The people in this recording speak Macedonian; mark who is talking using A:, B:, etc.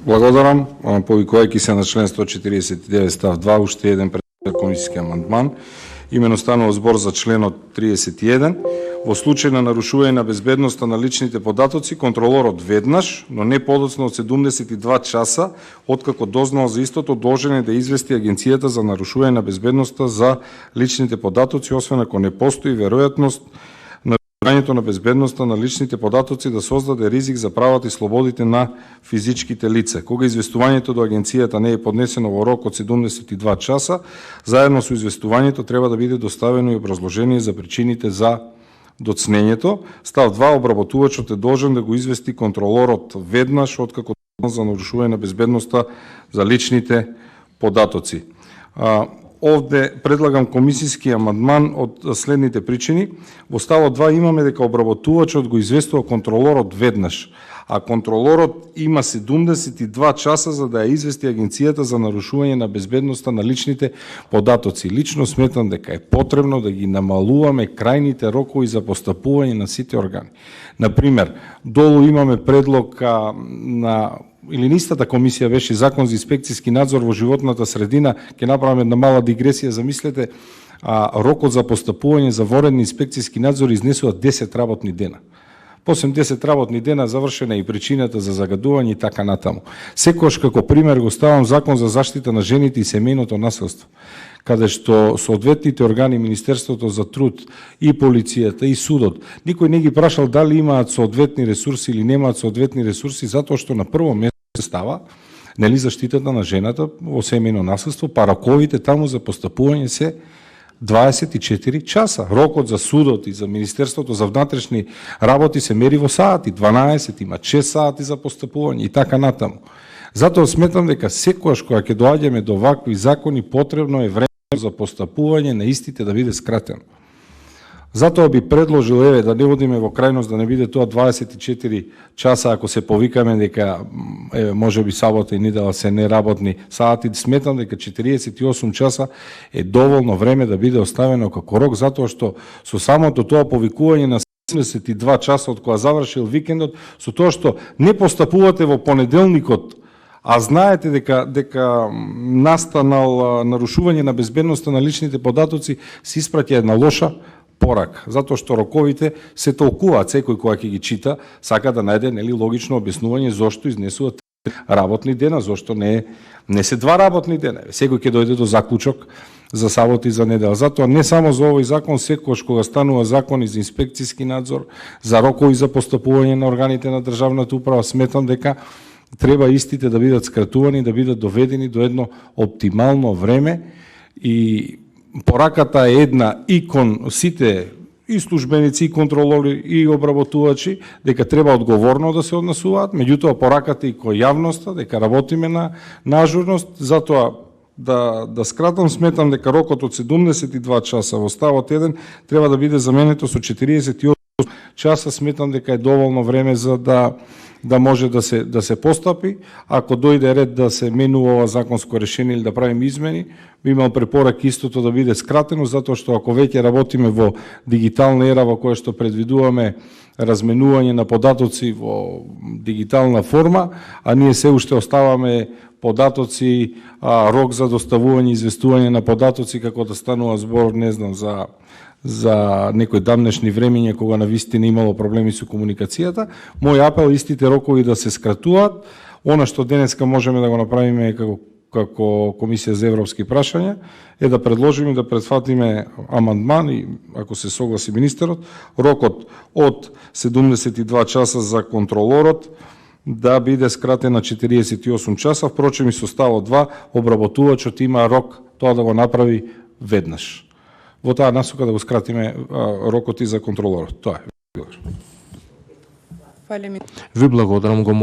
A: Благодарам. Повикувајќи се на член 149 став 2, уште еден комисиски амандман. Имено станува збор за членот 31. Во случај на нарушување на безбедноста на личните податоци, контролорот веднаш, но не подоцна од 72 часа, откако дознал за истото, должен е да извести Агенцијата за нарушување на безбедноста за личните податоци, освен ако не постои веројатност нарушувањето на безбедноста на личните податоци да создаде ризик за правата и слободите на физичките лица. Кога известувањето до агенцијата не е поднесено во рок од 72 часа, заедно со известувањето треба да биде доставено и образложение за причините за доцнењето. Став 2. Обработувачот е должен да го извести контролорот веднаш откако за нарушување на безбедноста за личните податоци. Овде предлагам комисиски амандман од следните причини. Во ставот 2 имаме дека обработувачот го известува контролорот веднаш, а контролорот има 72 часа за да ја извести Агенцијата за нарушување на безбедноста на личните податоци. Лично сметам дека е потребно да ги намалуваме крајните рокови за постапување на сите органи. Например, долу имаме предлог на или нистата комисија беше Закон за инспекцијски надзор во животната средина, ќе направиме една мала дигресија, замислете, рокот за постапување за воредни инспекцијски надзор изнесува 10 работни дена. После 10 работни дена завршена и причината за загадување и така натаму. Секогаш како пример го ставам Закон за заштита на жените и семејното насилство, каде што соодветните органи, Министерството за труд и полицијата и судот, никој не ги прашал дали имаат соодветни ресурси или немаат соодветни ресурси, затоа што на прво место става нели заштитата на жената во семејно насилство, па роковите таму за постапување се 24 часа. Рокот за судот и за Министерството за внатрешни работи се мери во сати, 12, има 6 сати за постапување и така натаму. Затоа сметам дека секогаш кога ќе доаѓаме до вакви закони, потребно е време за постапување на истите да биде скратено. Затоа би предложил, да не одиме во крајност, да не биде тоа 24 часа, ако се повикаме дека може би сабота и недела се неработни сати, сметам дека 48 часа е доволно време да биде оставено како рок, затоа што со самото тоа повикување на 72 часа од кога завршил викендот, со тоа што не постапувате во понеделникот, а знаете дека настанал нарушување на безбедноста на личните податоци, се испраќа една лоша порак, затоа што роковите се толкуваат, секој кога ќе ги чита сака да најде нели логично објаснување зошто изнесуваат работни дена, зошто не се 2 работни дена. Секој ќе дојде до заклучок за сабота и за недела. Затоа не само за овој закон, секогаш кога станува закони за инспекцијски надзор, за рокови за постапување на органите на државната управа, сметам дека треба истите да бидат скратувани, да бидат доведени до едно оптимално време и пораката е една и кон сите и службеници, и контролори, и обработувачи, дека треба одговорно да се однесуваат, меѓутоа пораката и кој јавноста, дека работиме на ажурност, затоа да скратам, сметам дека рокот од 72 часа во ставот 1 треба да биде заменето со 48 часа, сметам дека е доволно време за да може да се постапи. Ако дојде ред да се менува ова законско решение или да правиме измени, би имал препорак истото да биде скратено, затоа што ако веќе работиме во дигитална ера во која што предвидуваме разменување на податоци во дигитална форма, а ние се уште оставаме податоци, рок за доставување и известување на податоци, како да станува збор, не знам, за некои давнешни времења кога навистина имало проблеми со комуникацијата. Мој апел истите рокови да се скратуваат. Она што денеска можеме да го направиме како Комисија за европски прашања е да предложиме да претфатиме амандман и ако се согласи министерот, рокот од 72 часа за контролорот да биде скратен на 48 часа, впрочем и со ставот 2 обработувачот има рок тоа да го направи веднаш. Во таа насока да го скратиме рокот и за контролорот. Тоа е.
B: Ви благодарам, го